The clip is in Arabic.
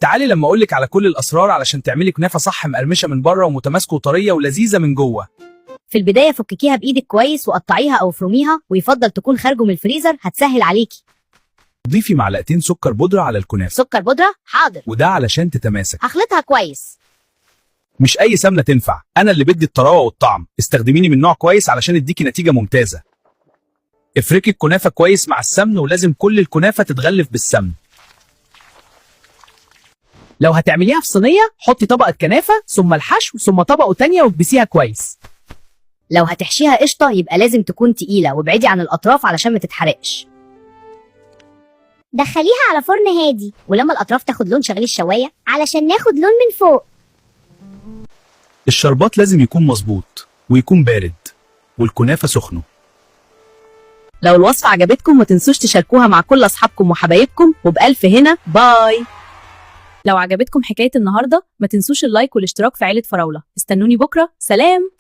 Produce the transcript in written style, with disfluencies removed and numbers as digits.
تعالي لما اقولك على كل الاسرار علشان تعملي كنافه صح، مقرمشه من بره ومتماسكه وطريه ولذيذه من جوه. في البداية فككيها بإيدك كويس وقطعيها أو افرميها، ويفضل تكون خارجه من الفريزر هتسهل عليكي. ضيفي معلقتين سكر بودره على الكنافه. سكر بودرة؟ حاضر. وده علشان تتماسك. هخلطها كويس. مش اي سمنه تنفع، انا اللي بدي الطراوه والطعم، استخدميني من نوع كويس علشان اديكي نتيجه ممتازه. افركي الكنافه كويس مع السمن، ولازم كل الكنافه تتغلف بالسمن. لو هتعمليها في صينية حطي طبقة كنافة ثم الحشو ثم طبقة تانية واكبسيها كويس. لو هتحشيها قشطة يبقى لازم تكون تقيلة، وابعدي عن الأطراف علشان ما تتحرقش. دخليها على فرن هادي، ولما الأطراف تاخد لون شغلي الشواية علشان ناخد لون من فوق. الشربات لازم يكون مظبوط ويكون بارد، والكنافه سخنه. لو الوصفة عجبتكم ما تنسوش تشاركوها مع كل أصحابكم وحبايبكم، وبألف هنا. باي. لو عجبتكم حكاية النهاردة ما تنسوش اللايك والاشتراك في عيلة فراولة. استنوني بكرة. سلام.